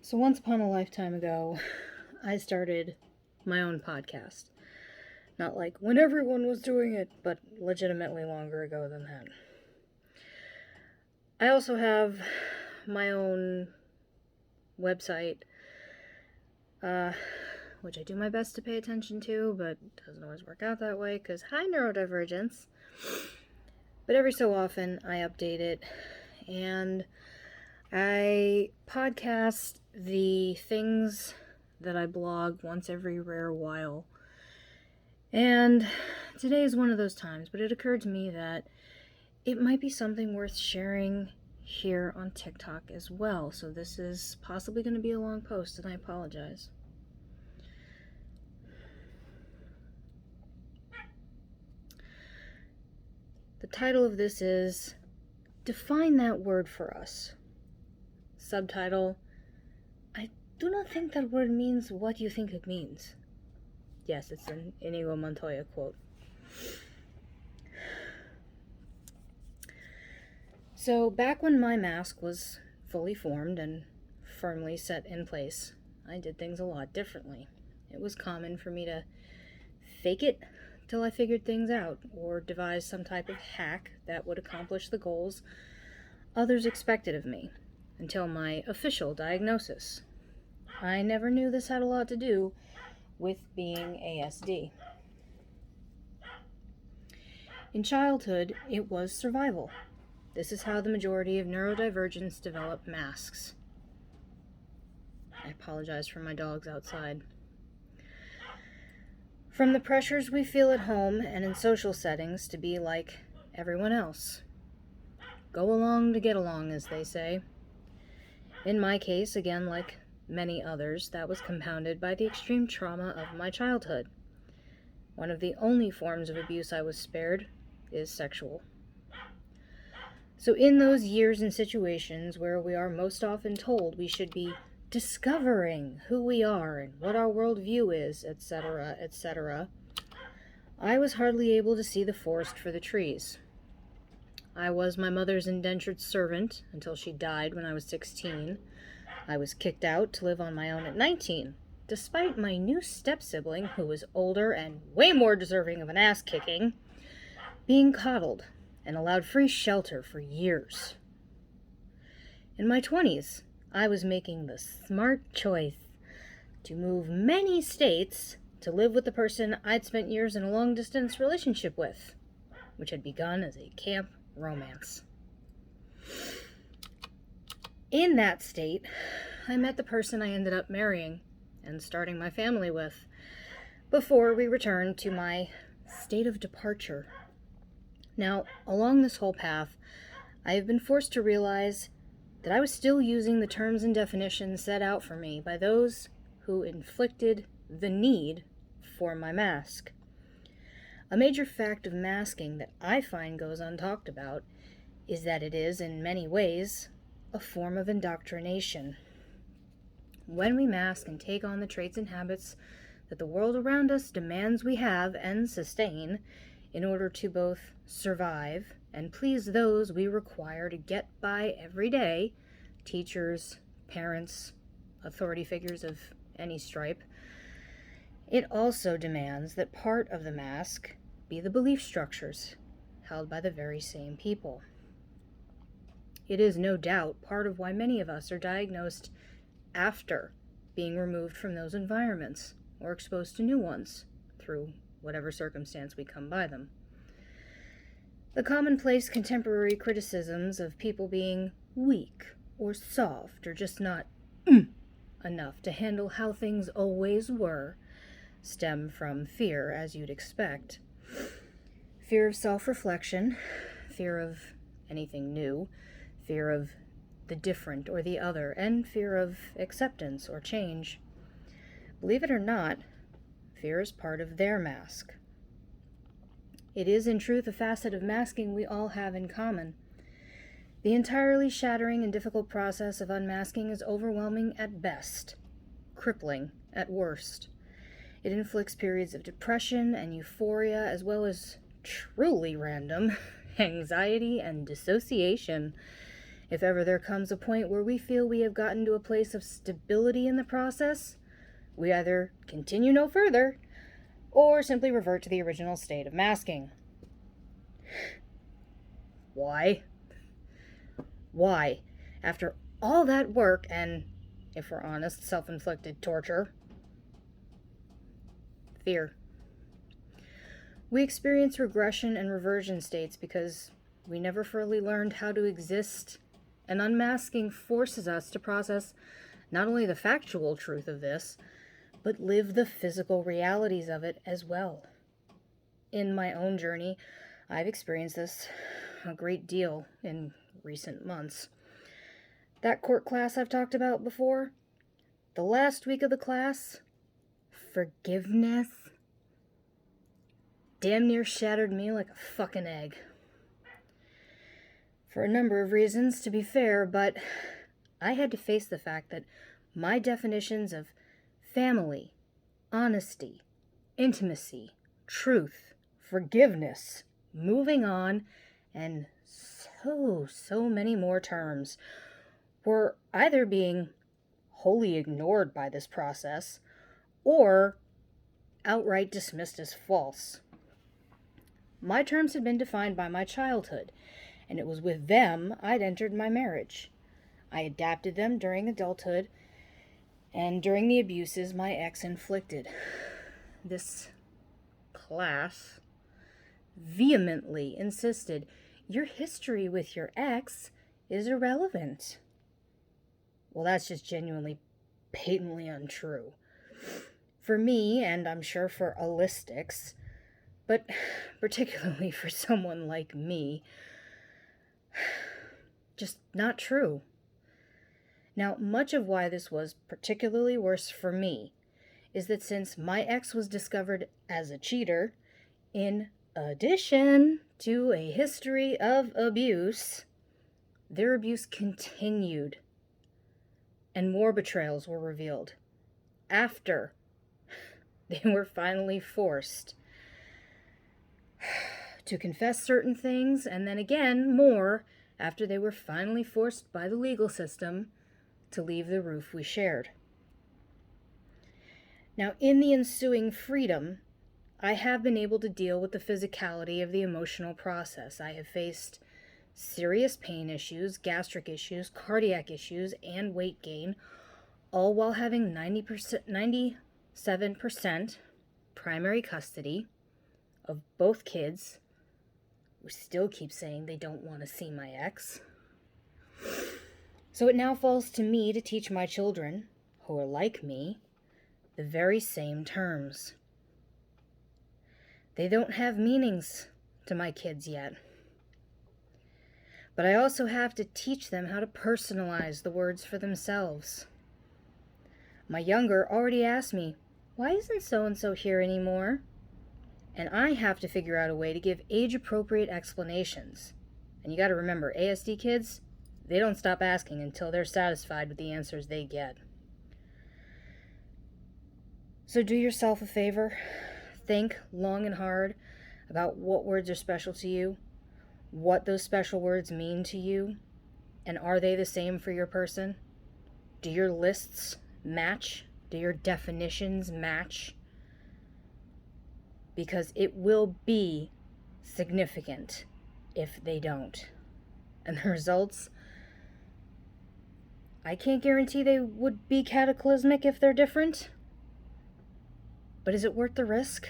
So once upon a lifetime ago, I started my own podcast. Not like when everyone was doing it, but legitimately longer ago than that. I also have my own website, which I do my best to pay attention to, but doesn't always work out that way, because hi, neurodivergence. But every so often, I update it, and I podcast the things that I blog once every rare while. And today is one of those times, but it occurred to me that it might be something worth sharing here on TikTok as well. So this is possibly going to be a long post, and I apologize. The title of this is Define That Word for Us. Subtitle, I do not think that word means what you think it means. Yes, it's an Inigo Montoya quote. So back when my mask was fully formed and firmly set in place, I did things a lot differently. It was common for me to fake it till I figured things out, or devise some type of hack that would accomplish the goals others expected of me, until my official diagnosis. I never knew this had a lot to do with being ASD. In childhood, it was survival. This is how the majority of neurodivergents develop masks. I apologize for my dogs outside. From the pressures we feel at home and in social settings to be like everyone else. Go along to get along, as they say. In my case, again, like many others, that was compounded by the extreme trauma of my childhood. One of the only forms of abuse I was spared is sexual. So in those years and situations where we are most often told we should be discovering who we are and what our worldview is, etc., etc., I was hardly able to see the forest for the trees. I was my mother's indentured servant until she died when I was 16. I was kicked out to live on my own at 19, despite my new step-sibling, who was older and way more deserving of an ass-kicking, being coddled and allowed free shelter for years. In my 20s, I was making the smart choice to move many states to live with the person I'd spent years in a long-distance relationship with, which had begun as a camp romance. In that state, I met the person I ended up marrying and starting my family with, before we returned to my state of departure. Now, along this whole path, I have been forced to realize that I was still using the terms and definitions set out for me by those who inflicted the need for my mask. A major fact of masking that I find goes untalked about is that it is, in many ways, a form of indoctrination. When we mask and take on the traits and habits that the world around us demands we have and sustain in order to both survive and please those we require to get by every day, teachers, parents, authority figures of any stripe, it also demands that part of the mask be the belief structures held by the very same people. It is no doubt part of why many of us are diagnosed after being removed from those environments or exposed to new ones through whatever circumstance we come by them. The commonplace contemporary criticisms of people being weak or soft or just not enough to handle how things always were stem from fear, as you'd expect. Fear of self-reflection, fear of anything new, fear of the different or the other, and fear of acceptance or change. Believe it or not, fear is part of their mask. It is, in truth, a facet of masking we all have in common. The entirely shattering and difficult process of unmasking is overwhelming at best, crippling at worst. It inflicts periods of depression and euphoria, as well as truly random anxiety and dissociation. If ever there comes a point where we feel we have gotten to a place of stability in the process, we either continue no further or simply revert to the original state of masking. Why? Why, after all that work and, if we're honest, self-inflicted torture? Fear. We experience regression and reversion states because we never fully learned how to exist, and unmasking forces us to process not only the factual truth of this, but live the physical realities of it as well. In my own journey, I've experienced this a great deal in recent months. That court class I've talked about before, the last week of the class, forgiveness, damn near shattered me like a fucking egg. For a number of reasons, to be fair, but I had to face the fact that my definitions of family, honesty, intimacy, truth, forgiveness, moving on, and so many more terms were either being wholly ignored by this process or outright dismissed as false. My terms had been defined by my childhood, and it was with them I'd entered my marriage. I adapted them during adulthood and during the abuses my ex inflicted. This class vehemently insisted your history with your ex is irrelevant. Well, that's just genuinely, patently untrue. For me, and I'm sure for allistics, but particularly for someone like me, just not true. Now, much of why this was particularly worse for me is that since my ex was discovered as a cheater, in addition to a history of abuse, their abuse continued, and more betrayals were revealed after they were finally forced to confess certain things, and then again more after they were finally forced by the legal system to leave the roof we shared. Now, in the ensuing freedom, I have been able to deal with the physicality of the emotional process. I have faced serious pain issues, gastric issues, cardiac issues, and weight gain, all while having 97% primary custody of both kids, who still keep saying they don't want to see my ex. So it now falls to me to teach my children, who are like me, the very same terms. They don't have meanings to my kids yet. But I also have to teach them how to personalize the words for themselves. My younger already asked me, why isn't so-and-so here anymore? And I have to figure out a way to give age-appropriate explanations. And you gotta remember, ASD kids, they don't stop asking until they're satisfied with the answers they get. So do yourself a favor. Think long and hard about what words are special to you, what those special words mean to you, and are they the same for your person? Do your lists match? Do your definitions match? Because it will be significant if they don't. And the results, I can't guarantee they would be cataclysmic if they're different. But is it worth the risk?